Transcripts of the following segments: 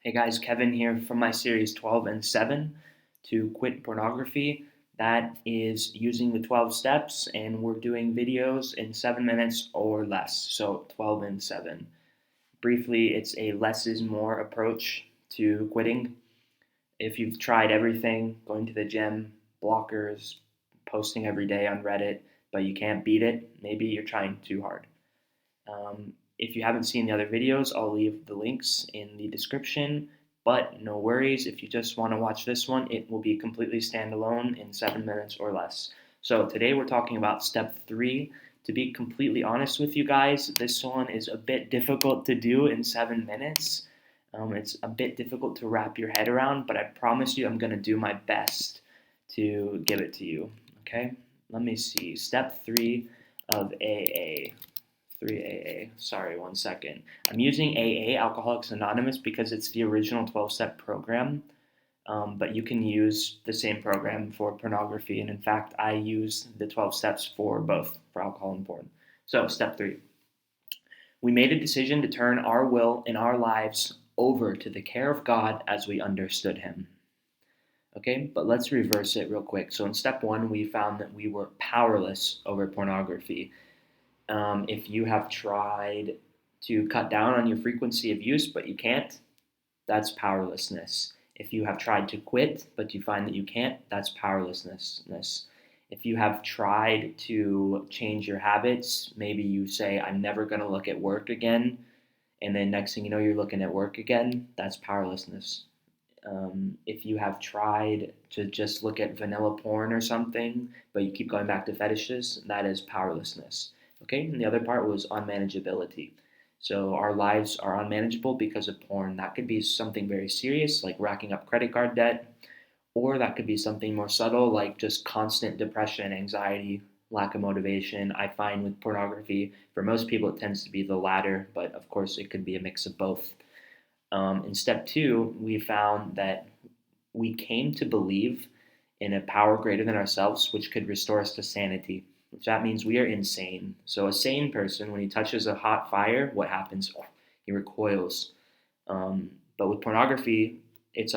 Hey guys, Kevin here from my series 12 and 7 to quit pornography. That is using the 12 steps, and we're doing videos in 7 minutes or less. So 12 and 7. Briefly, it's a less is more approach to quitting. If you've tried everything, going to the gym, blockers, posting every day on Reddit, but you can't beat it, maybe you're trying too hard. If you haven't seen the other videos, I'll leave the links in the description. But no worries, if you just want to watch this one, it will be completely standalone in 7 minutes or less. So today we're talking about step 3. To be completely honest with you guys, this one is a bit difficult to do in 7 minutes. It's a bit difficult to wrap your head around, but I promise you I'm going to do my best to give it to you. Okay? Let me see. Step 3 of AA. 3AA. Sorry, one second. I'm using AA, Alcoholics Anonymous, because it's the original 12-step program, but you can use the same program for pornography. And in fact, I use the 12 steps for both, for alcohol and porn. So, step 3. We made a decision to turn our will and our lives over to the care of God as we understood Him. Okay, but let's reverse it real quick. So, in step 1, we found that we were powerless over pornography. If you have tried to cut down on your frequency of use, but you can't, that's powerlessness. If you have tried to quit, but you find that you can't, that's powerlessness. If you have tried to change your habits, maybe you say, I'm never going to look at work again, and then next thing you know, you're looking at work again, that's powerlessness. If you have tried to just look at vanilla porn or something, but you keep going back to fetishes, that is powerlessness. Okay, and the other part was unmanageability. So our lives are unmanageable because of porn. That could be something very serious, like racking up credit card debt, or that could be something more subtle, like just constant depression, anxiety, lack of motivation. I find with pornography, for most people, it tends to be the latter, but of course, it could be a mix of both. In step 2, we found that we came to believe in a power greater than ourselves, which could restore us to sanity, which that means we are insane. So a sane person, when he touches a hot fire, what happens? He recoils. But with pornography, it's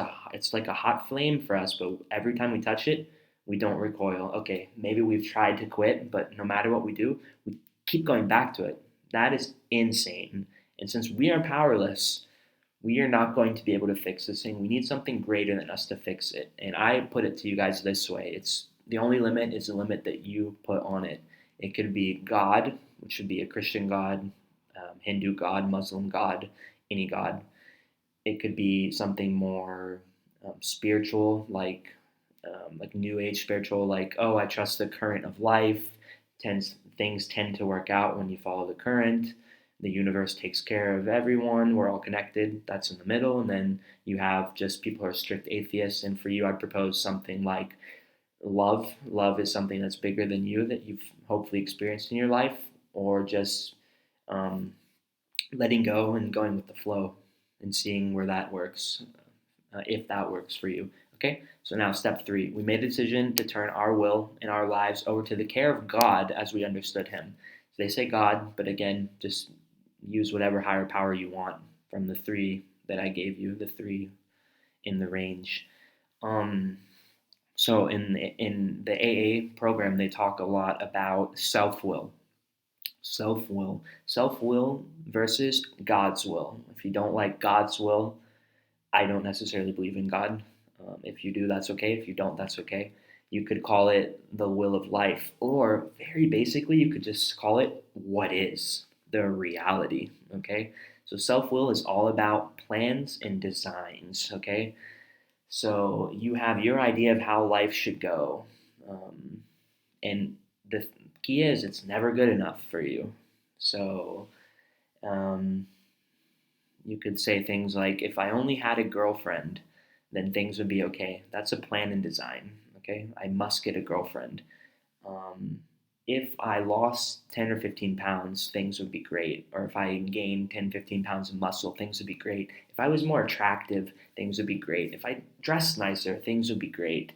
like a hot flame for us, but every time we touch it, we don't recoil. Okay, maybe we've tried to quit, but no matter what we do, we keep going back to it. That is insane. And since we are powerless, we are not going to be able to fix this thing. We need something greater than us to fix it. And I put it to you guys this way. It's the only limit is the limit that you put on it. It could be God, which should be a Christian God, Hindu God, Muslim God, any God. It could be something more spiritual, like New Age spiritual, like, oh, I trust the current of life. Things tend to work out when you follow the current. The universe takes care of everyone. We're all connected. That's in the middle. And then you have just people who are strict atheists. And for you, I'd propose something like love. Love is something that's bigger than you that you've hopefully experienced in your life, or just um, letting go and going with the flow and seeing where that works, if that works for you. Okay, so now step 3. We made a decision to turn our will and our lives over to the care of God as we understood Him. So they say God, but again, just use whatever higher power you want from the 3 that I gave you, the 3 in the range. So in the AA program, they talk a lot about self-will. Self-will versus God's will. If you don't like God's will, I don't necessarily believe in God. If you do, that's okay. If you don't, that's okay. You could call it the will of life, or very basically, you could just call it what is, the reality. Okay, so self-will is all about plans and designs. Okay, so you have your idea of how life should go, and the key is it's never good enough for you. So um, you could say things like, if I only had a girlfriend, then things would be okay. That's a plan and design. Okay, I must get a girlfriend. Um, if I lost 10 or 15 pounds, things would be great. Or if I gained 10, 15 pounds of muscle, things would be great. If I was more attractive, things would be great. If I dressed nicer, things would be great.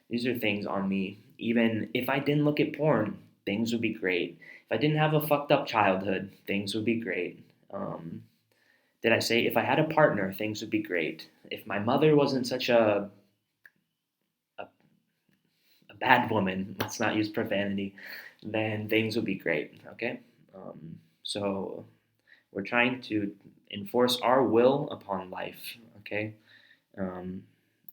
These are things on me. Even if I didn't look at porn, things would be great. If I didn't have a fucked up childhood, things would be great. Did I say if I had a partner, things would be great? If my mother wasn't such a, a bad woman, let's not use profanity, then things would be great, okay? So we're trying to enforce our will upon life, okay? Um,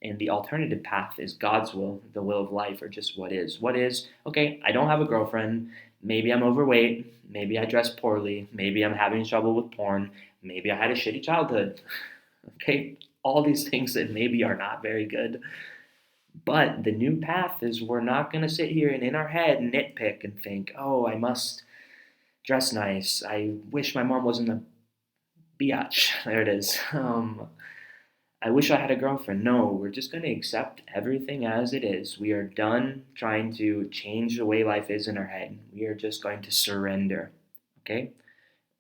and the alternative path is God's will, the will of life, or just what is. What is, okay, I don't have a girlfriend. Maybe I'm overweight. Maybe I dress poorly. Maybe I'm having trouble with porn. Maybe I had a shitty childhood. Okay, all these things that maybe are not very good. But the new path is we're not going to sit here and in our head nitpick and think, oh, I must dress nice. I wish my mom wasn't a biatch. There it is. I wish I had a girlfriend. No, we're just going to accept everything as it is. We are done trying to change the way life is in our head. We are just going to surrender. Okay?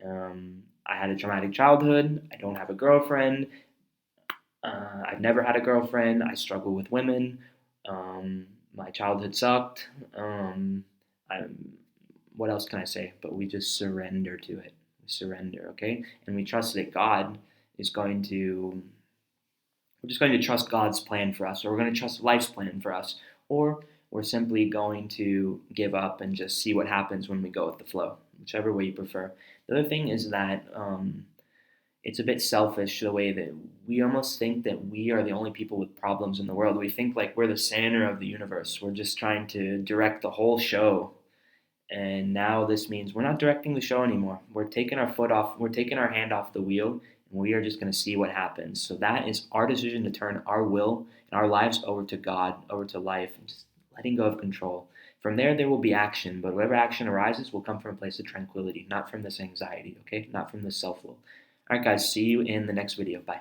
I had a traumatic childhood. I don't have a girlfriend. I've never had a girlfriend. I struggle with women. My childhood sucked. I, what else can I say? But we just surrender to it. We surrender, okay? And we trust that God is going to we're just going to trust God's plan for us, or we're going to trust life's plan for us, or we're simply going to give up and just see what happens when we go with the flow, whichever way you prefer. The other thing is that it's a bit selfish the way that we almost think that we are the only people with problems in the world. We think like we're the center of the universe. We're just trying to direct the whole show. And now this means we're not directing the show anymore. We're taking our foot off, we're taking our hand off the wheel, and we are just going to see what happens. So that is our decision to turn our will and our lives over to God, over to life, and just letting go of control. From there will be action, but whatever action arises will come from a place of tranquility, not from this anxiety, okay? Not from this self will. All right, guys, see you in the next video. Bye.